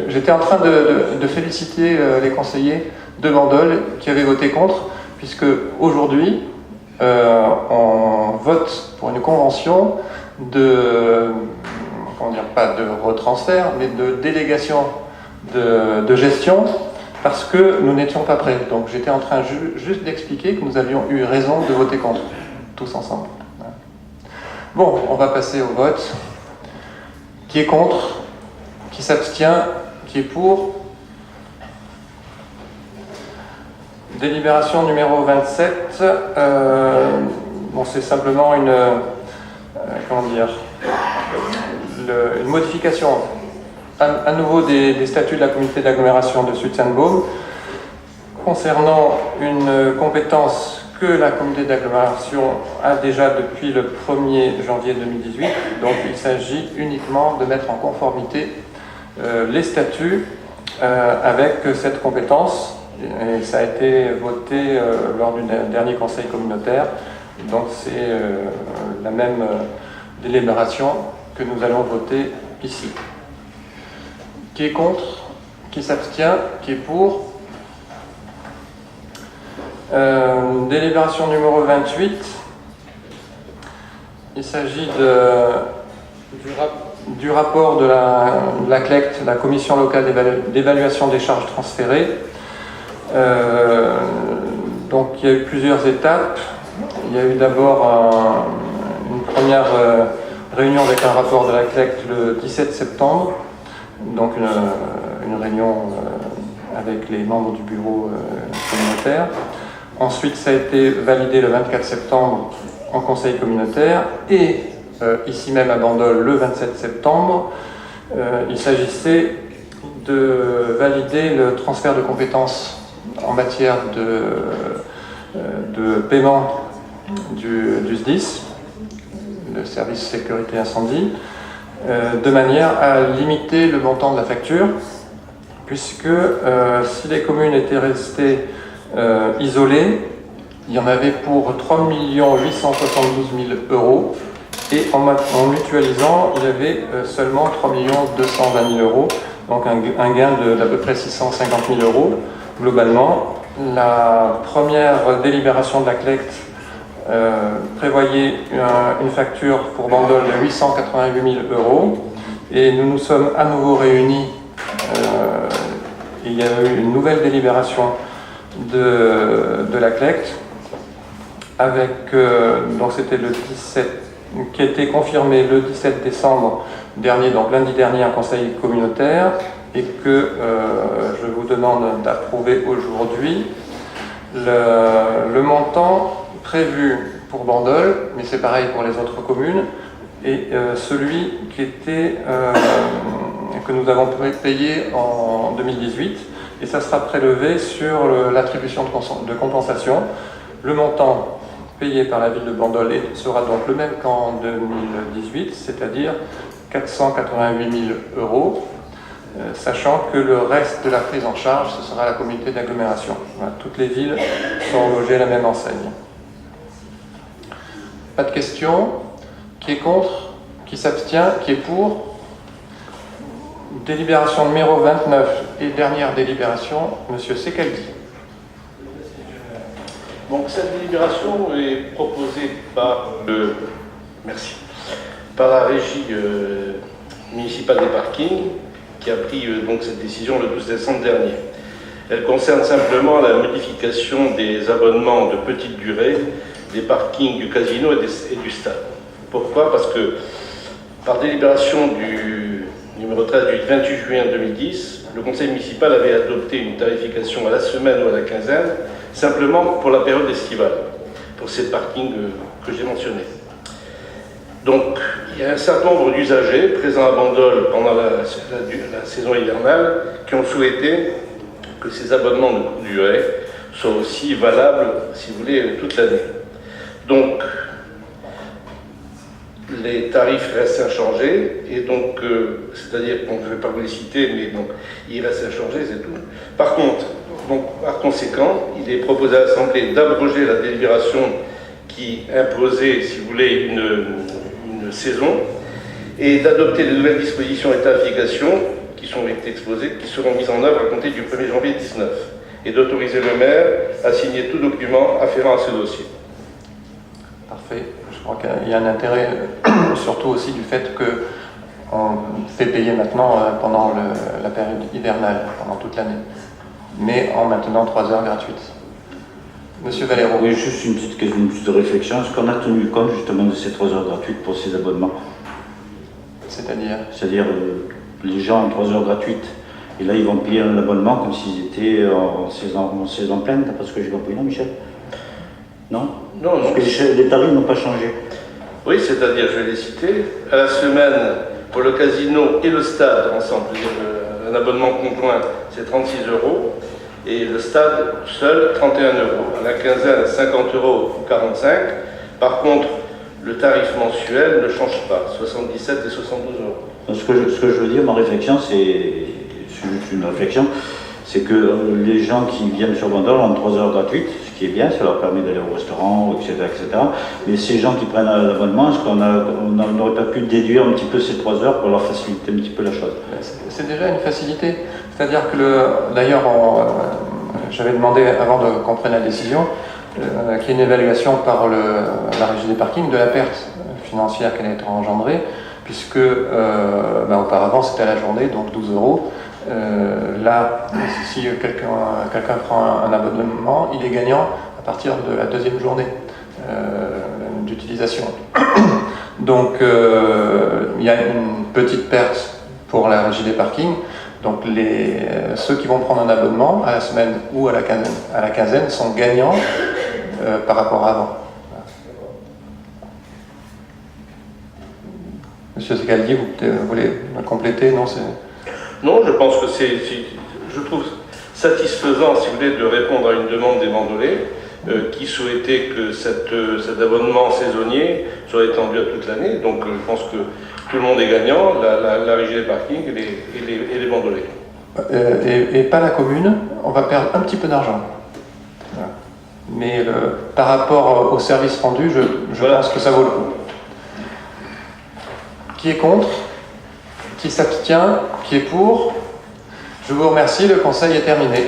J'étais en train de féliciter les conseillers de Bandol qui avaient voté contre, puisque aujourd'hui, on vote pour une convention de, comment dire, pas de retransfert, mais de délégation de gestion, parce que nous n'étions pas prêts. Donc j'étais en train juste d'expliquer que nous avions eu raison de voter contre, tous ensemble. Bon, on va passer au vote. Qui est contre? Qui s'abstient? Qui est pour? Délibération numéro 27. Bon, c'est simplement une modification à nouveau des statuts de la communauté d'agglomération de Sud-Seine-Baume concernant une compétence que la communauté d'agglomération a déjà depuis le 1er janvier 2018. Donc il s'agit uniquement de mettre en conformité les statuts avec cette compétence, et ça a été voté lors du dernier conseil communautaire. Donc c'est la même délibération que nous allons voter ici. Qui est contre? Qui s'abstient? Qui est pour? Délibération numéro 28. Il s'agit du rapport de la CLECT, la Commission locale d'évaluation des charges transférées. Donc il y a eu plusieurs étapes. Il y a eu d'abord une première réunion avec un rapport de la CLECT le 17 septembre, donc une réunion avec les membres du bureau communautaire. Ensuite, ça a été validé le 24 septembre en conseil communautaire et ici même à Bandol le 27 septembre. Il s'agissait de valider le transfert de compétences en matière de paiement du SDIS, le service sécurité incendie, de manière à limiter le montant de la facture, puisque si les communes étaient restées isolées, il y en avait pour 3 872 000 €, et en mutualisant, il y avait seulement 3 220 000 €, donc un gain d'à peu près 650 000 € globalement. La première délibération de la CLECT prévoyait une facture pour Bandol de 888 000 €, et nous nous sommes à nouveau réunis. Il y a eu une nouvelle délibération de la CLECT avec donc c'était le 17, qui a été confirmé le 17 décembre dernier, donc lundi dernier, un conseil communautaire, et que je vous demande d'approuver aujourd'hui. Le montant prévu pour Bandol, mais c'est pareil pour les autres communes, et celui qui était que nous avons payé en 2018, et ça sera prélevé sur l'attribution de compensation. Le montant payé par la ville de Bandol sera donc le même qu'en 2018, c'est-à-dire 488 000 €, sachant que le reste de la prise en charge, ce sera la communauté d'agglomération. Voilà, toutes les villes sont logées à la même enseigne. Pas de questions? Qui est contre? Qui s'abstient? Qui est pour? Délibération numéro 29 et dernière délibération, Monsieur Secaldi. Donc cette délibération est proposée par la régie municipale des parkings, qui a pris donc cette décision le 12 décembre dernier. Elle concerne simplement la modification des abonnements de petite durée des parkings du casino et du stade. Pourquoi? Parce que par délibération du numéro 13 du 28 juin 2010, le conseil municipal avait adopté une tarification à la semaine ou à la quinzaine, simplement pour la période estivale, pour ces parkings que j'ai mentionnés. Donc, il y a un certain nombre d'usagers présents à Bandol pendant la saison hivernale qui ont souhaité que ces abonnements de courte durée soient aussi valables, si vous voulez, toute l'année. Donc, les tarifs restent inchangés, et donc, c'est-à-dire qu'on ne vais pas vous les citer, mais donc, ils restent inchangés, c'est tout. Par conséquent, il est proposé à l'Assemblée d'abroger la délibération qui imposait, si vous voulez, une saison, et d'adopter de nouvelles dispositions et tarifications qui qui sont été exposées, qui seront mises en œuvre à compter du 1er janvier 2019, et d'autoriser le maire à signer tout document afférent à ce dossier. Parfait. Je crois qu'il y a un intérêt, surtout aussi du fait qu'on fait payer maintenant pendant la période hivernale, pendant toute l'année, mais en maintenant 3 heures gratuites. Monsieur Valero. Oui, juste une petite réflexion. Est-ce qu'on a tenu compte justement de ces 3 heures gratuites pour ces abonnements? C'est-à-dire les gens en 3 heures gratuites, et là ils vont payer un abonnement comme s'ils étaient en saison pleine, t'as pas ce que j'ai compris, non Michel? Non? Non, non. Parce que les tarifs n'ont pas changé. Oui, c'est-à-dire, je vais les citer, à la semaine, pour le casino et le stade ensemble, un abonnement conjoint, c'est 36 €, et le stade seul, 31 €. À la quinzaine, 50 € ou 45 €. Par contre, le tarif mensuel ne change pas, 77 et 72 €. Ce que je veux dire, ma réflexion, c'est juste une réflexion, c'est que les gens qui viennent sur Bandol ont 3 heures gratuites, ce qui est bien, ça leur permet d'aller au restaurant, etc., etc. Mais ces gens qui prennent l'abonnement, est-ce qu'on n'aurait pas pu déduire un petit peu ces 3 heures pour leur faciliter un petit peu la chose? C'est déjà une facilité. C'est-à-dire que, d'ailleurs, j'avais demandé, avant qu'on prenne la décision, qu'il y ait une évaluation par la régie des parkings de la perte financière qui allait être engendrée, puisque auparavant c'était à la journée, donc 12 €. Là, si quelqu'un prend un abonnement, il est gagnant à partir de la 2e journée d'utilisation. Donc il y a une petite perte pour la régie des parkings. Donc ceux qui vont prendre un abonnement à la semaine ou à la quinzaine sont gagnants par rapport à avant. Monsieur Segaldi, vous voulez compléter? Non, je pense que je trouve satisfaisant, si vous voulez, de répondre à une demande des Bandolais qui souhaitaient que cet abonnement saisonnier soit étendu à toute l'année. Donc je pense que tout le monde est gagnant, la régie des parkings et les Bandolais. Et pas la commune, on va perdre un petit peu d'argent. Voilà. Mais par rapport au service rendu, je pense que ça vaut le coup. Qui est contre? Qui s'abstient? Qui est pour? Je vous remercie, le conseil est terminé.